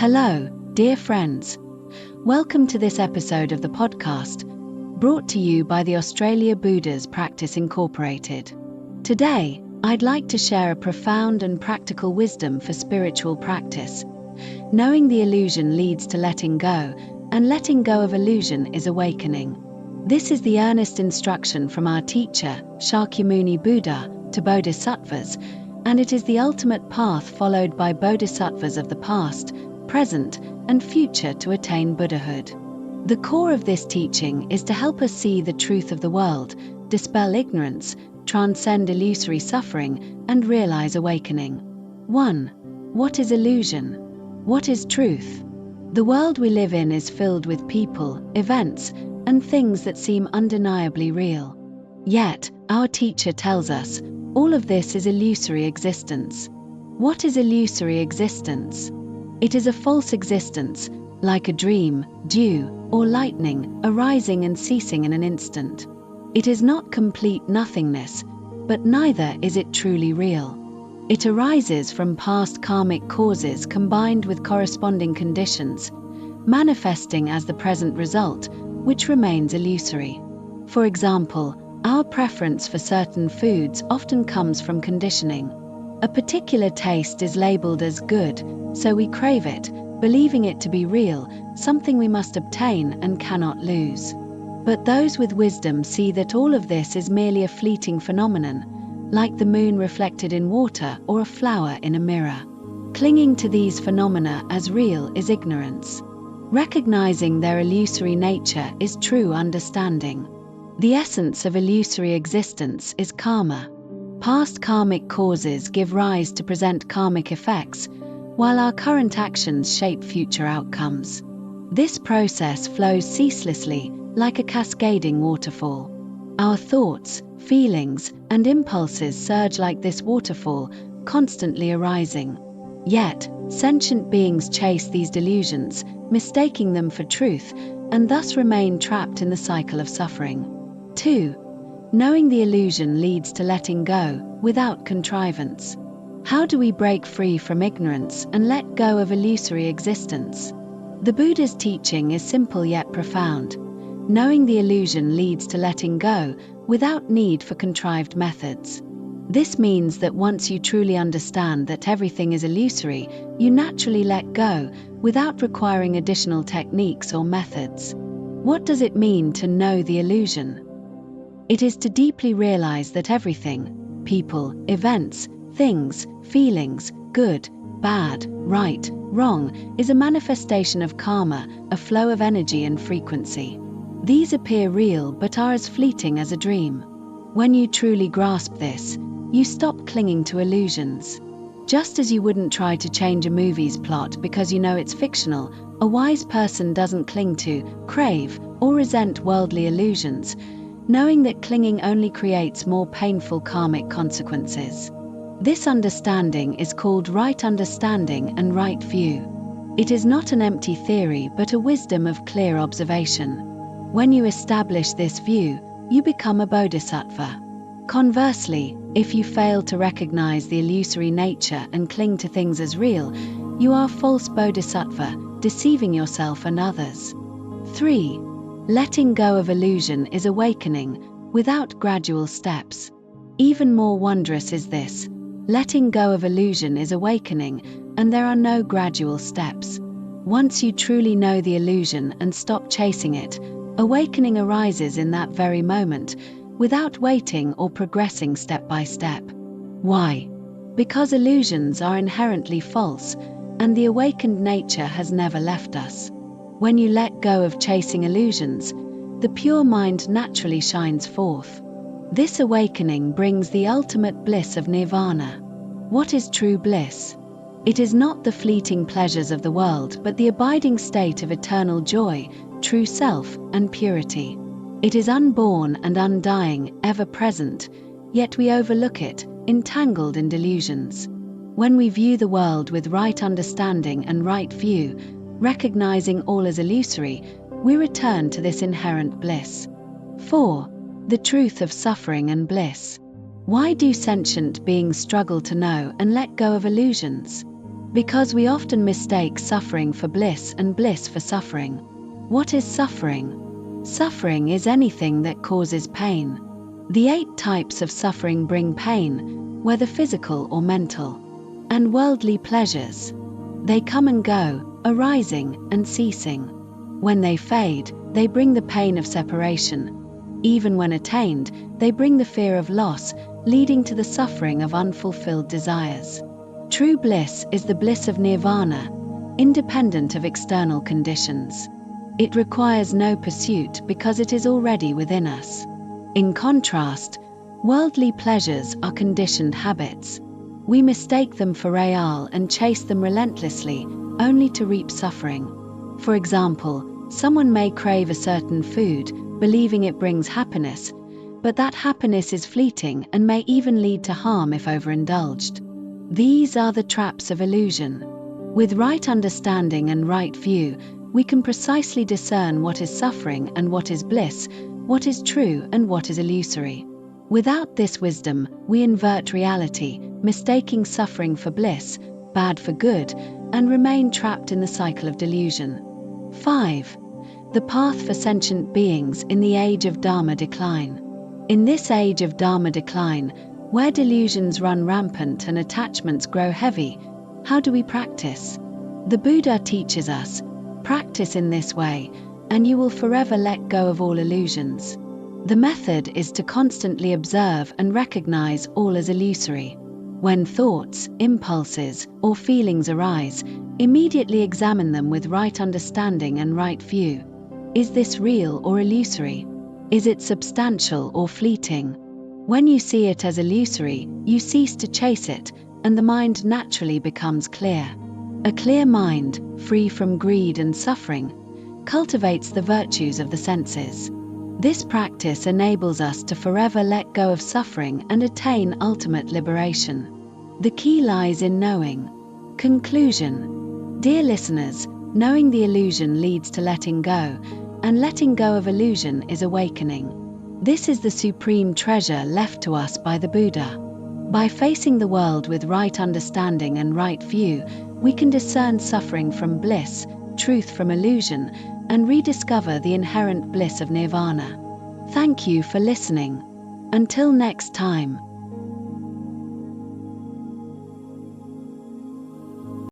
Hello, dear friends. Welcome to this episode of the podcast, brought to you by the Australia Buddha's Practice Incorporated. Today, I'd like to share a profound and practical wisdom for spiritual practice. Knowing the illusion leads to letting go, and letting go of illusion is awakening. This is the earnest instruction from our teacher, Shakyamuni Buddha, to bodhisattvas, and it is the ultimate path followed by bodhisattvas of the past, present, and future to attain Buddhahood. The core of this teaching is to help us see the truth of the world, dispel ignorance, transcend illusory suffering, and realize awakening. 1. What is illusion? What is truth? The world we live in is filled with people, events, and things that seem undeniably real. Yet, our teacher tells us, all of this is illusory existence. What is illusory existence? It is a false existence, like a dream, dew, or lightning, arising and ceasing in an instant. It is not complete nothingness, but neither is it truly real. It arises from past karmic causes combined with corresponding conditions, manifesting as the present result, which remains illusory. For example, our preference for certain foods often comes from conditioning. A particular taste is labeled as good, so we crave it, believing it to be real, something we must obtain and cannot lose. But those with wisdom see that all of this is merely a fleeting phenomenon, like the moon reflected in water or a flower in a mirror. Clinging to these phenomena as real is ignorance. Recognizing their illusory nature is true understanding. The essence of illusory existence is karma. Past karmic causes give rise to present karmic effects, while our current actions shape future outcomes. This process flows ceaselessly, like a cascading waterfall. Our thoughts, feelings, and impulses surge like this waterfall, constantly arising. Yet, sentient beings chase these delusions, mistaking them for truth, and thus remain trapped in the cycle of suffering. 2. Knowing the illusion leads to letting go, without contrivance. How do we break free from ignorance and let go of illusory existence? The Buddha's teaching is simple yet profound. Knowing the illusion leads to letting go, without need for contrived methods. This means that once you truly understand that everything is illusory, you naturally let go, without requiring additional techniques or methods. What does it mean to know the illusion? It is to deeply realize that everything, people, events, things, feelings, good, bad, right, wrong, is a manifestation of karma, a flow of energy and frequency. These appear real but are as fleeting as a dream. When you truly grasp this, you stop clinging to illusions. Just as you wouldn't try to change a movie's plot because you know it's fictional, a wise person doesn't cling to, crave, or resent worldly illusions, knowing that clinging only creates more painful karmic consequences. This understanding is called right understanding and right view. It is not an empty theory but a wisdom of clear observation. When you establish this view, you become a bodhisattva. Conversely, if you fail to recognize the illusory nature and cling to things as real, you are a false bodhisattva, deceiving yourself and others. 3. Letting go of illusion is awakening, without gradual steps. Even more wondrous is this. Letting go of illusion is awakening, and there are no gradual steps. Once you truly know the illusion and stop chasing it, awakening arises in that very moment, without waiting or progressing step by step. Why? Because illusions are inherently false, and the awakened nature has never left us. When you let go of chasing illusions, the pure mind naturally shines forth. This awakening brings the ultimate bliss of nirvana. What is true bliss? It is not the fleeting pleasures of the world but the abiding state of eternal joy, true self, and purity. It is unborn and undying, ever present, yet we overlook it, entangled in delusions. When we view the world with right understanding and right view, recognizing all as illusory, we return to this inherent bliss. 4. The truth of suffering and bliss. Why do sentient beings struggle to know and let go of illusions? Because we often mistake suffering for bliss and bliss for suffering. What is suffering? Suffering is anything that causes pain. The 8 types of suffering bring pain, whether physical or mental. And worldly pleasures. They come and go, arising and ceasing. When they fade, they bring the pain of separation. Even when attained, they bring the fear of loss, leading to the suffering of unfulfilled desires. True bliss is the bliss of nirvana, independent of external conditions. It requires no pursuit because it is already within us. In contrast, worldly pleasures are conditioned habits. We mistake them for real and chase them relentlessly, only to reap suffering. For example, someone may crave a certain food, believing it brings happiness, but that happiness is fleeting and may even lead to harm if overindulged. These are the traps of illusion. With right understanding and right view, we can precisely discern what is suffering and what is bliss, what is true and what is illusory. Without this wisdom, we invert reality, mistaking suffering for bliss, bad for good, and remain trapped in the cycle of delusion. 5. The path for sentient beings in the age of Dharma decline. In this age of Dharma decline, where delusions run rampant and attachments grow heavy, how do we practice? The Buddha teaches us, practice in this way, and you will forever let go of all illusions. The method is to constantly observe and recognize all as illusory. When thoughts, impulses, or feelings arise, immediately examine them with right understanding and right view. Is this real or illusory? Is it substantial or fleeting? When you see it as illusory, you cease to chase it, and the mind naturally becomes clear. A clear mind, free from greed and suffering, cultivates the virtues of the senses. This practice enables us to forever let go of suffering and attain ultimate liberation. The key lies in knowing. Conclusion. Dear listeners, knowing the illusion leads to letting go, and letting go of illusion is awakening. This is the supreme treasure left to us by the Buddha. By facing the world with right understanding and right view, we can discern suffering from bliss, truth from illusion, and rediscover the inherent bliss of nirvana. Thank you for listening. Until next time.